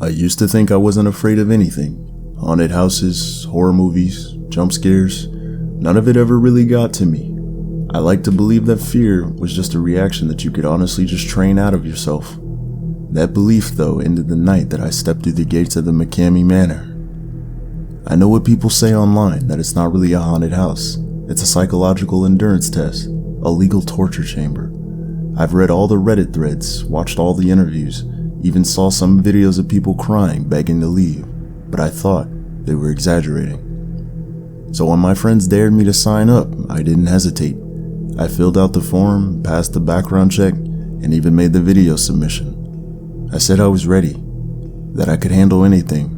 I used to think I wasn't afraid of anything. Haunted houses, horror movies, jump scares, none of it ever really got to me. I like to believe that fear was just a reaction that you could honestly just train out of yourself. That belief, though, ended the night that I stepped through the gates of the McKamey Manor. I know what people say online, that it's not really a haunted house. It's a psychological endurance test, a legal torture chamber. I've read all the Reddit threads, watched all the interviews, even saw some videos of people crying, begging to leave, but I thought they were exaggerating. So when my friends dared me to sign up, I didn't hesitate. I filled out the form, passed the background check, and even made the video submission. I said I was ready, that I could handle anything,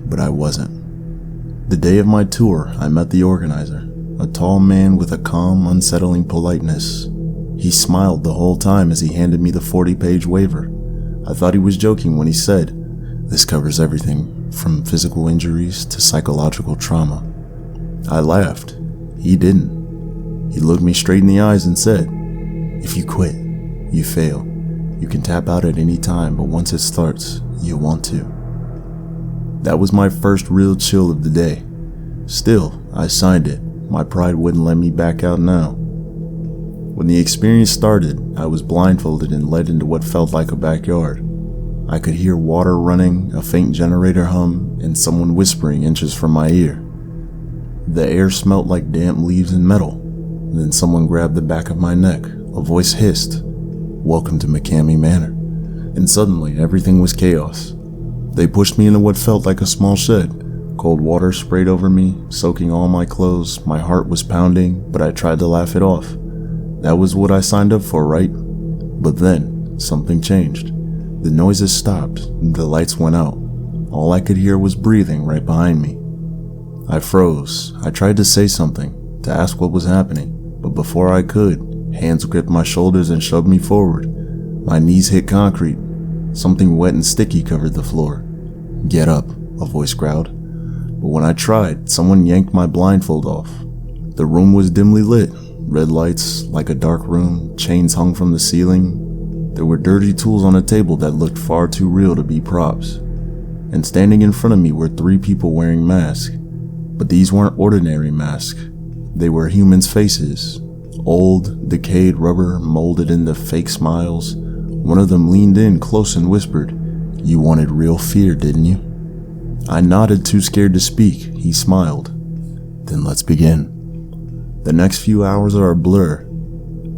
but I wasn't. The day of my tour, I met the organizer, a tall man with a calm, unsettling politeness. He smiled the whole time as he handed me the 40-page waiver. I thought he was joking when he said, "This covers everything from physical injuries to psychological trauma." I laughed. He didn't. He looked me straight in the eyes and said, "If you quit, you fail. You can tap out at any time, but once it starts, you want to." That was my first real chill of the day. Still, I signed it. My pride wouldn't let me back out now. When the experience started, I was blindfolded and led into what felt like a backyard. I could hear water running, a faint generator hum, and someone whispering inches from my ear. The air smelled like damp leaves and metal. Then someone grabbed the back of my neck. A voice hissed, "Welcome to McKamey Manor." And suddenly, everything was chaos. They pushed me into what felt like a small shed. Cold water sprayed over me, soaking all my clothes. My heart was pounding, but I tried to laugh it off. That was what I signed up for, right? But then, something changed. The noises stopped, the lights went out. All I could hear was breathing right behind me. I froze. I tried to say something, to ask what was happening, but before I could, hands gripped my shoulders and shoved me forward. My knees hit concrete. Something wet and sticky covered the floor. "Get up," a voice growled. But when I tried, someone yanked my blindfold off. The room was dimly lit. Red lights, like a dark room, chains hung from the ceiling. There were dirty tools on a table that looked far too real to be props. And standing in front of me were 3 people wearing masks. But these weren't ordinary masks. They were humans' faces. Old, decayed rubber molded into fake smiles. One of them leaned in close and whispered, "You wanted real fear, didn't you?" I nodded, too scared to speak. He smiled. "Then let's begin." The next few hours are a blur.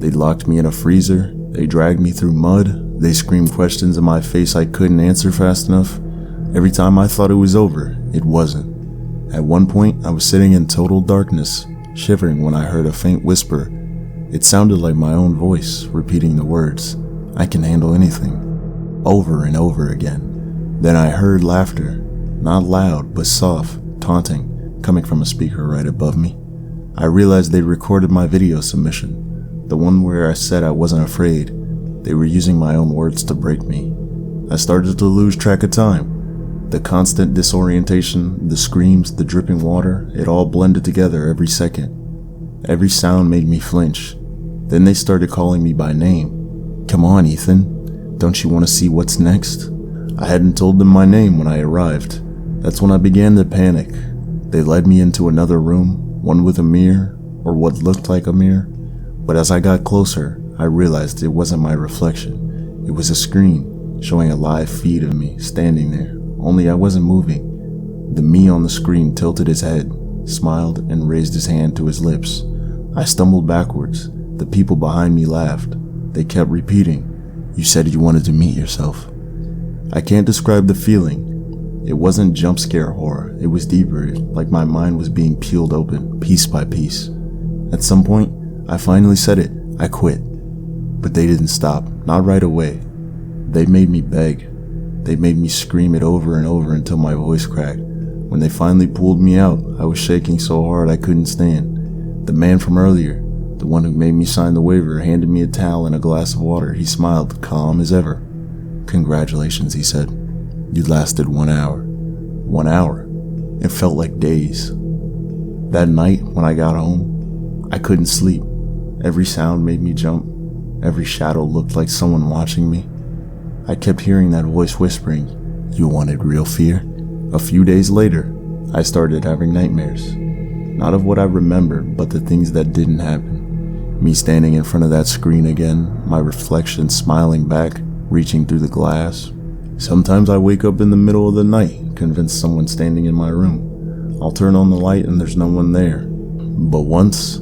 They locked me in a freezer, they dragged me through mud, they screamed questions in my face I couldn't answer fast enough. Every time I thought it was over, it wasn't. At one point, I was sitting in total darkness, shivering when I heard a faint whisper. It sounded like my own voice, repeating the words, "I can handle anything," over and over again. Then I heard laughter, not loud, but soft, taunting, coming from a speaker right above me. I realized they'd recorded my video submission, the one where I said I wasn't afraid. They were using my own words to break me. I started to lose track of time. The constant disorientation, the screams, the dripping water, it all blended together every second. Every sound made me flinch. Then they started calling me by name. "Come on, Ethan. Don't you want to see what's next?" I hadn't told them my name when I arrived. That's when I began to panic. They led me into another room, one with a mirror, or what looked like a mirror. But as I got closer, I realized it wasn't my reflection. It was a screen, showing a live feed of me standing there, only I wasn't moving. The me on the screen tilted his head, smiled, and raised his hand to his lips. I stumbled backwards. The people behind me laughed. They kept repeating, "You said you wanted to meet yourself." I can't describe the feeling. It wasn't jump scare horror, it was deeper, like my mind was being peeled open, piece by piece. At some point, I finally said it, "I quit." But they didn't stop, not right away. They made me beg. They made me scream it over and over until my voice cracked. When they finally pulled me out, I was shaking so hard I couldn't stand. The man from earlier, the one who made me sign the waiver, handed me a towel and a glass of water. He smiled, calm as ever. "Congratulations," he said. "You lasted 1 hour." 1 hour. It felt like days. That night, when I got home, I couldn't sleep. Every sound made me jump. Every shadow looked like someone watching me. I kept hearing that voice whispering, You wanted real fear? A few days later, I started having nightmares. Not of what I remember, but the things that didn't happen. Me standing in front of that screen again, my reflection smiling back, reaching through the glass. Sometimes I wake up in the middle of the night, convinced someone's standing in my room. I'll turn on the light and there's no one there. But once,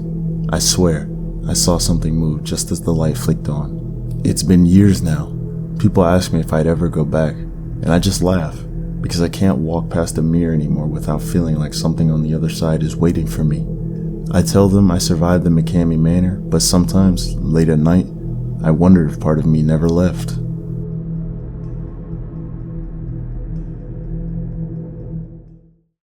I swear, I saw something move just as the light flicked on. It's been years now. People ask me if I'd ever go back, and I just laugh, because I can't walk past a mirror anymore without feeling like something on the other side is waiting for me. I tell them I survived the McKamey Manor, but sometimes, late at night, I wonder if part of me never left.